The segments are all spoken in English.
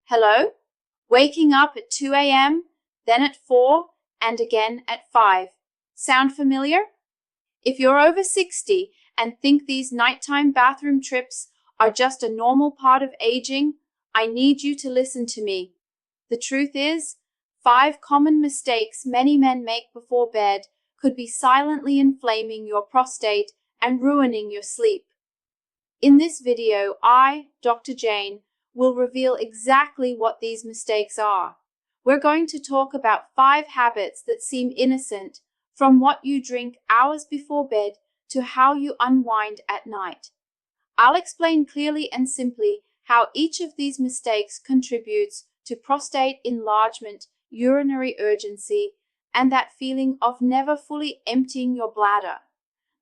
Hello? Waking up at 2 a.m., then at 4, and again at 5. Sound familiar? If you're over 60 and think these nighttime bathroom trips are just a normal part of aging, I need you to listen to me. The truth is, 5 common mistakes many men make before bed could be silently inflaming your prostate and ruining your sleep. In this video, I, Dr. Jane, will reveal exactly what these mistakes are. We're going to talk about 5 habits that seem innocent, from what you drink hours before bed to how you unwind at night. I'll explain clearly and simply how each of these mistakes contributes to prostate enlargement, urinary urgency, and that feeling of never fully emptying your bladder.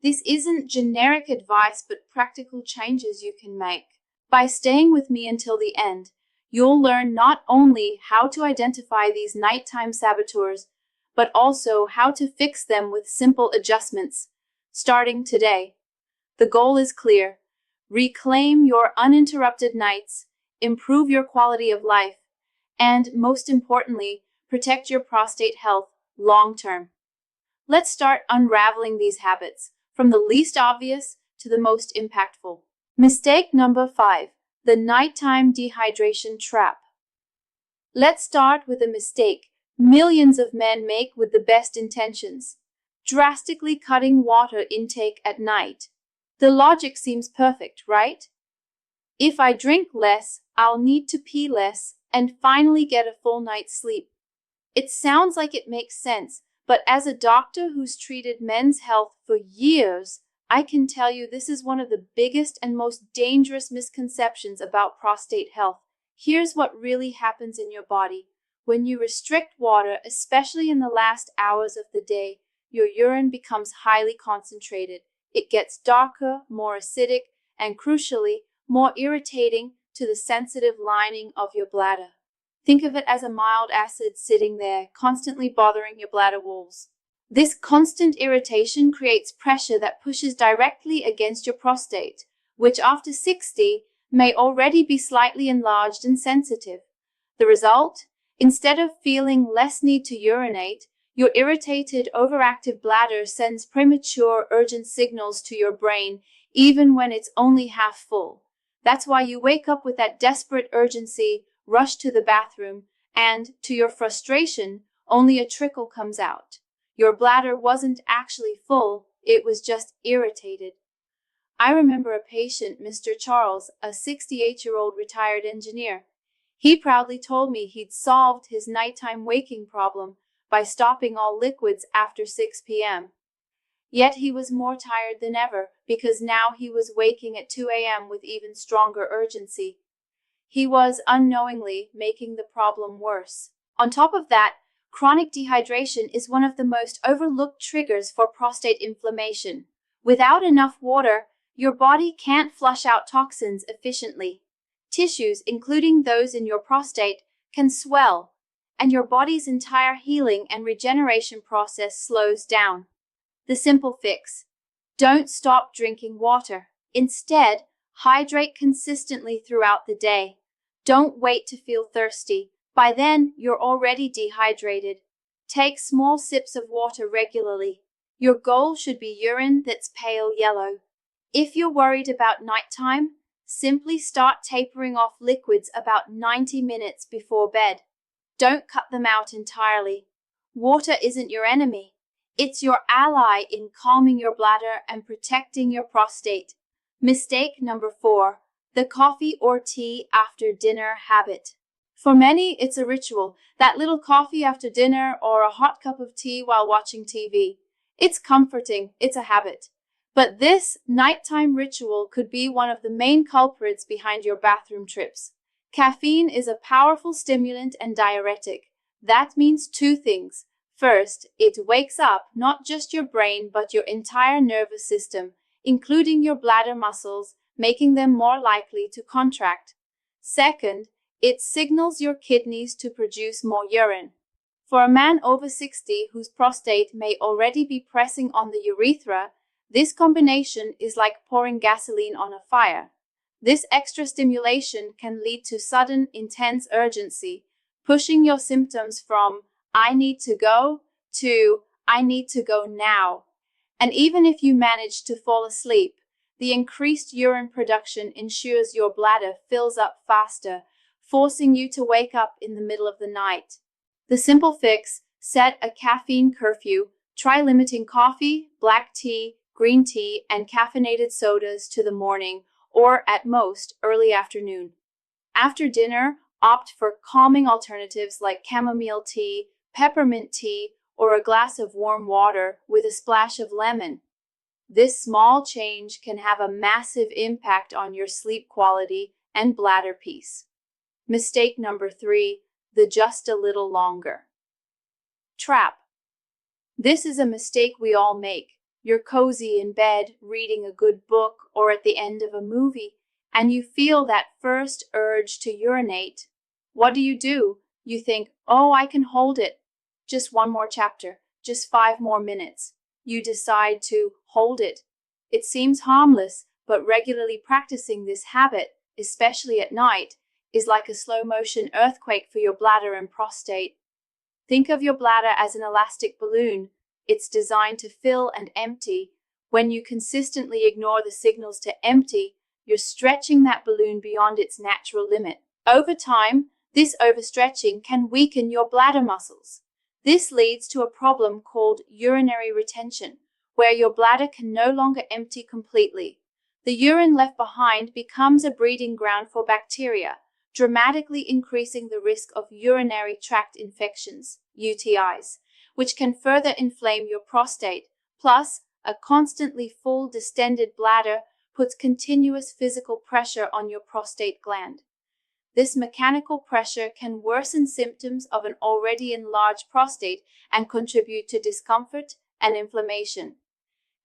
This isn't generic advice, but practical changes you can make. By staying with me until the end, you'll learn not only how to identify these nighttime saboteurs, but also how to fix them with simple adjustments, starting today. The goal is clear: reclaim your uninterrupted nights, improve your quality of life, and, most importantly, protect your prostate health long-term. Let's start unraveling these habits, from the least obvious to the most impactful. Mistake number 5, the nighttime dehydration trap. Let's start with a mistake millions of men make with the best intentions: drastically cutting water intake at night. The logic seems perfect, right? If I drink less, I'll need to pee less and finally get a full night's sleep. It sounds like it makes sense, but as a doctor who's treated men's health for years, I can tell you this is one of the biggest and most dangerous misconceptions about prostate health. Here's what really happens in your body. When you restrict water, especially in the last hours of the day, your urine becomes highly concentrated. It gets darker, more acidic, and crucially, more irritating to the sensitive lining of your bladder. Think of it as a mild acid sitting there, constantly bothering your bladder walls. This constant irritation creates pressure that pushes directly against your prostate, which after 60 may already be slightly enlarged and sensitive. The result? Instead of feeling less need to urinate, your irritated, overactive bladder sends premature, urgent signals to your brain, even when it's only half full. That's why you wake up with that desperate urgency, rush to the bathroom, and, to your frustration, only a trickle comes out. Your bladder wasn't actually full, it was just irritated. I remember a patient, Mr. Charles, a 68-year-old retired engineer. He proudly told me he'd solved his nighttime waking problem by stopping all liquids after 6 p.m. Yet he was more tired than ever, because now he was waking at 2 a.m. with even stronger urgency. He was unknowingly making the problem worse. On top of that, chronic dehydration is one of the most overlooked triggers for prostate inflammation. Without enough water, your body can't flush out toxins efficiently. Tissues, including those in your prostate, can swell, and your body's entire healing and regeneration process slows down. The simple fix: don't stop drinking water. Instead, hydrate consistently throughout the day. Don't wait to feel thirsty. By then, you're already dehydrated. Take small sips of water regularly. Your goal should be urine that's pale yellow. If you're worried about nighttime, simply start tapering off liquids about 90 minutes before bed. Don't cut them out entirely. Water isn't your enemy. It's your ally in calming your bladder and protecting your prostate. Mistake number 4, the coffee or tea after dinner habit. For many, it's a ritual, that little coffee after dinner or a hot cup of tea while watching TV. It's comforting, it's a habit. But this nighttime ritual could be one of the main culprits behind your bathroom trips. Caffeine is a powerful stimulant and diuretic. That means 2 things. First, it wakes up not just your brain but your entire nervous system, including your bladder muscles, making them more likely to contract. Second, it signals your kidneys to produce more urine. For a man over 60 whose prostate may already be pressing on the urethra, this combination is like pouring gasoline on a fire. This extra stimulation can lead to sudden, intense urgency, pushing your symptoms from "I need to go" to "I need to go now." And even if you manage to fall asleep, the increased urine production ensures your bladder fills up faster, forcing you to wake up in the middle of the night. The simple fix: set a caffeine curfew. Try limiting coffee, black tea, green tea, and caffeinated sodas to the morning, or at most, early afternoon. After dinner, opt for calming alternatives like chamomile tea, peppermint tea, or a glass of warm water with a splash of lemon. This small change can have a massive impact on your sleep quality and bladder peace. Mistake number 3, the just a little longer trap. This is a mistake we all make. You're cozy in bed, reading a good book, or at the end of a movie, and you feel that first urge to urinate. What do? You think, "Oh, I can hold it. Just one more chapter, just 5 more minutes." You decide to hold it. It seems harmless, but regularly practicing this habit, especially at night, is like a slow-motion earthquake for your bladder and prostate. Think of your bladder as an elastic balloon. It's designed to fill and empty. When you consistently ignore the signals to empty, you're stretching that balloon beyond its natural limit. Over time, this overstretching can weaken your bladder muscles. This leads to a problem called urinary retention, where your bladder can no longer empty completely. The urine left behind becomes a breeding ground for bacteria, dramatically increasing the risk of urinary tract infections, UTIs, which can further inflame your prostate. Plus, a constantly full, distended bladder puts continuous physical pressure on your prostate gland. This mechanical pressure can worsen symptoms of an already enlarged prostate and contribute to discomfort and inflammation.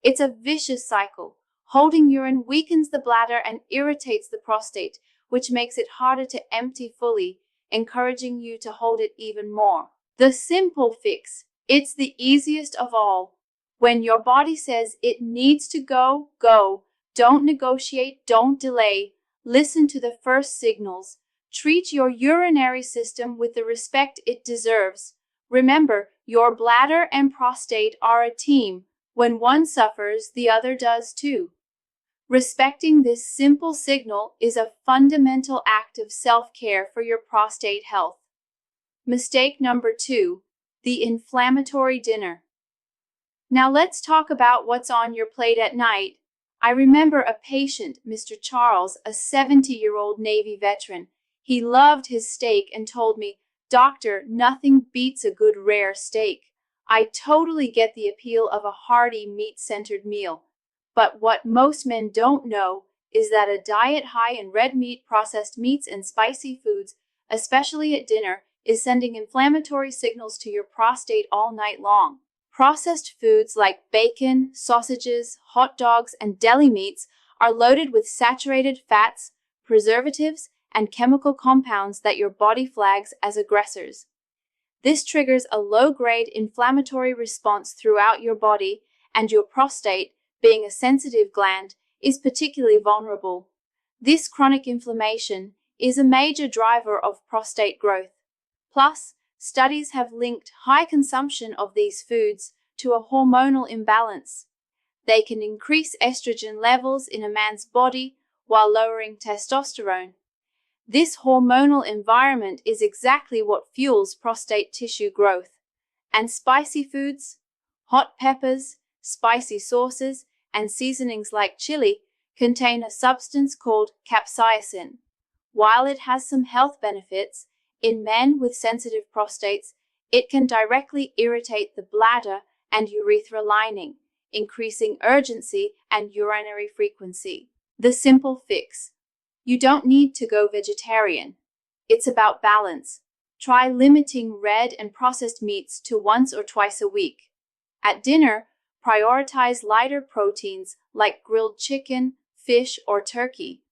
It's a vicious cycle. Holding urine weakens the bladder and irritates the prostate, which makes it harder to empty fully, encouraging you to hold it even more. The simple fix: it's the easiest of all. When your body says it needs to go, go. Don't negotiate, don't delay. Listen to the first signals. Treat your urinary system with the respect it deserves. Remember, your bladder and prostate are a team. When one suffers, the other does too. Respecting this simple signal is a fundamental act of self-care for your prostate health. Mistake number 2, the inflammatory dinner. Now let's talk about what's on your plate at night. I remember a patient, Mr. Charles, a 70-year-old Navy veteran. He loved his steak and told me, "Doctor, nothing beats a good rare steak." I totally get the appeal of a hearty, meat-centered meal. But what most men don't know is that a diet high in red meat, processed meats, and spicy foods, especially at dinner, is sending inflammatory signals to your prostate all night long. Processed foods like bacon, sausages, hot dogs, and deli meats are loaded with saturated fats, preservatives, and chemical compounds that your body flags as aggressors. This triggers a low-grade inflammatory response throughout your body, and your prostate, being a sensitive gland, is particularly vulnerable. This chronic inflammation is a major driver of prostate growth. Plus, studies have linked high consumption of these foods to a hormonal imbalance. They can increase estrogen levels in a man's body while lowering testosterone. This hormonal environment is exactly what fuels prostate tissue growth. And spicy foods, hot peppers, spicy sauces, and seasonings like chili contain a substance called capsaicin. While it has some health benefits, in men with sensitive prostates, it can directly irritate the bladder and urethra lining, increasing urgency and urinary frequency. The simple fix: you don't need to go vegetarian. It's about balance. Try limiting red and processed meats to once or twice a week. At dinner, prioritize lighter proteins like grilled chicken, fish, or turkey.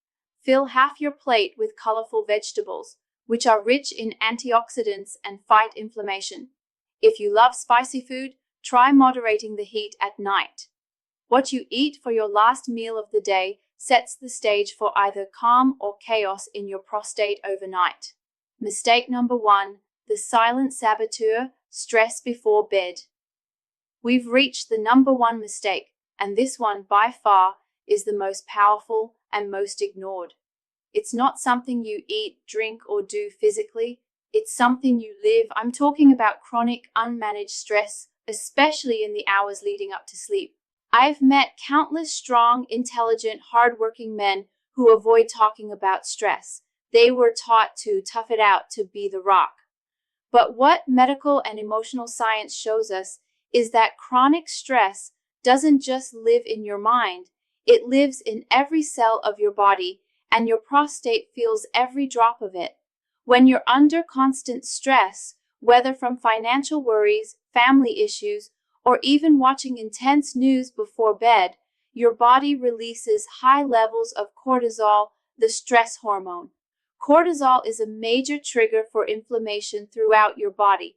Fill half your plate with colorful vegetables, which are rich in antioxidants and fight inflammation. If you love spicy food, try moderating the heat at night. What you eat for your last meal of the day sets the stage for either calm or chaos in your prostate overnight. Mistake number 1, the silent saboteur, stress before bed. We've reached the number 1 mistake, and this one by far is the most powerful and most ignored. It's not something you eat, drink, or do physically. It's something you live. I'm talking about chronic, unmanaged stress, especially in the hours leading up to sleep. I've met countless strong, intelligent, hardworking men who avoid talking about stress. They were taught to tough it out, to be the rock. But what medical and emotional science shows us is that chronic stress doesn't just live in your mind. It lives in every cell of your body, and your prostate feels every drop of it. When you're under constant stress, whether from financial worries, family issues, or even watching intense news before bed, your body releases high levels of cortisol, the stress hormone. Cortisol is a major trigger for inflammation throughout your body.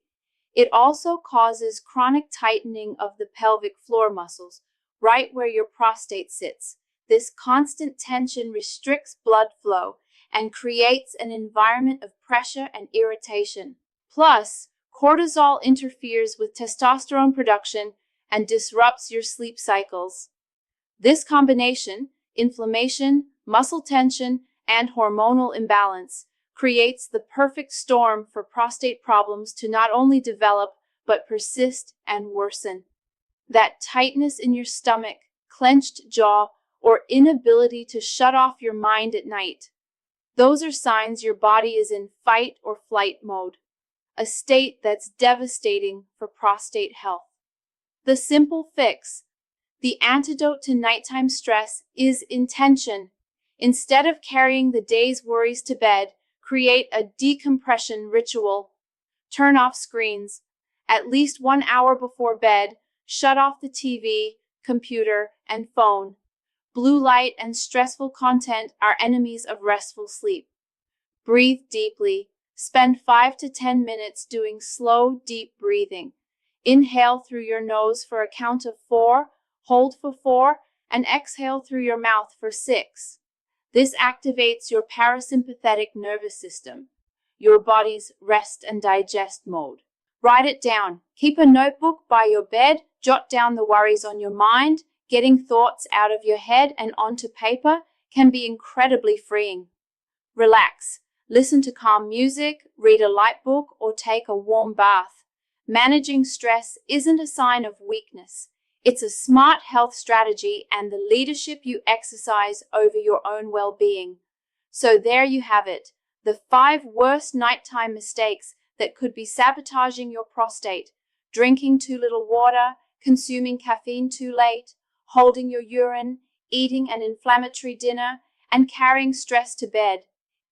It also causes chronic tightening of the pelvic floor muscles, right where your prostate sits. This constant tension restricts blood flow and creates an environment of pressure and irritation. Plus, cortisol interferes with testosterone production and disrupts your sleep cycles. This combination, inflammation, muscle tension, and hormonal imbalance, creates the perfect storm for prostate problems to not only develop, but persist and worsen. That tightness in your stomach, clenched jaw, or inability to shut off your mind at night. Those are signs your body is in fight or flight mode, a state that's devastating for prostate health. The simple fix, the antidote to nighttime stress, is intention. Instead of carrying the day's worries to bed, create a decompression ritual. Turn off screens. At least 1 hour before bed, shut off the TV, computer, and phone. Blue light and stressful content are enemies of restful sleep. Breathe deeply. Spend 5 to 10 minutes doing slow, deep breathing. Inhale through your nose for a count of 4, hold for 4, and exhale through your mouth for 6. This activates your parasympathetic nervous system, your body's rest and digest mode. Write it down. Keep a notebook by your bed. Jot down the worries on your mind. Getting thoughts out of your head and onto paper can be incredibly freeing. Relax. Listen to calm music, read a light book, or take a warm bath. Managing stress isn't a sign of weakness. It's a smart health strategy and the leadership you exercise over your own well-being. So there you have it, the 5 worst nighttime mistakes that could be sabotaging your prostate: drinking too little water, consuming caffeine too late, holding your urine, eating an inflammatory dinner, and carrying stress to bed.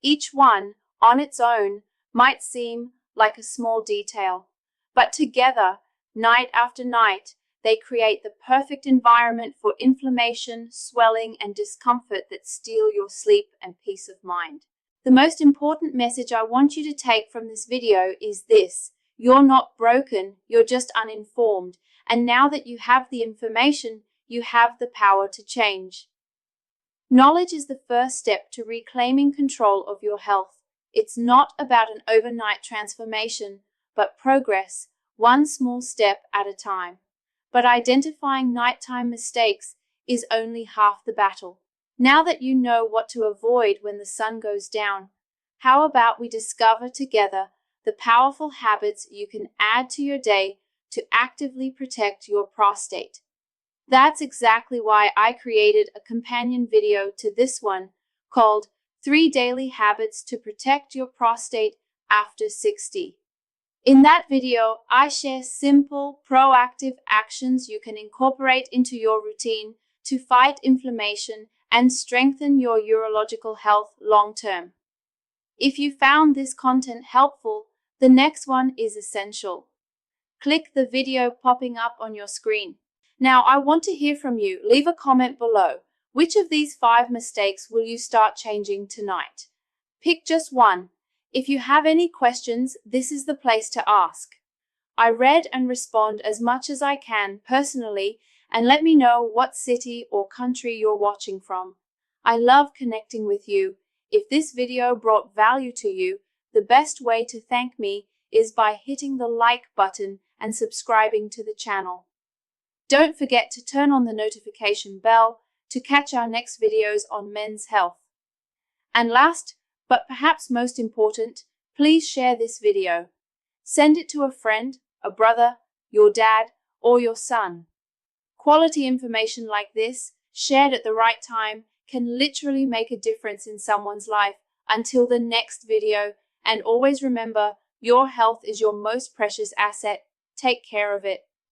Each one, on its own, might seem like a small detail, but together, night after night, they create the perfect environment for inflammation, swelling, and discomfort that steal your sleep and peace of mind. The most important message I want you to take from this video is this: you're not broken, you're just uninformed, and now that you have the information, you have the power to change. Knowledge is the first step to reclaiming control of your health. It's not about an overnight transformation, but progress, one small step at a time. But identifying nighttime mistakes is only half the battle. Now that you know what to avoid when the sun goes down, how about we discover together the powerful habits you can add to your day to actively protect your prostate? That's exactly why I created a companion video to this one called 3 Daily Habits to Protect Your Prostate After 60. In that video, I share simple, proactive actions you can incorporate into your routine to fight inflammation and strengthen your urological health long-term. If you found this content helpful, the next one is essential. Click the video popping up on your screen. Now, I want to hear from you. Leave a comment below. Which of these 5 mistakes will you start changing tonight? Pick just one. If you have any questions, this is the place to ask. I read and respond as much as I can personally, and let me know what city or country you're watching from. I love connecting with you. If this video brought value to you, the best way to thank me is by hitting the like button and subscribing to the channel. Don't forget to turn on the notification bell to catch our next videos on men's health. And last, but perhaps most important, please share this video. Send it to a friend, a brother, your dad, or your son. Quality information like this, shared at the right time, can literally make a difference in someone's life. Until the next video, and always remember, your health is your most precious asset. Take care of it.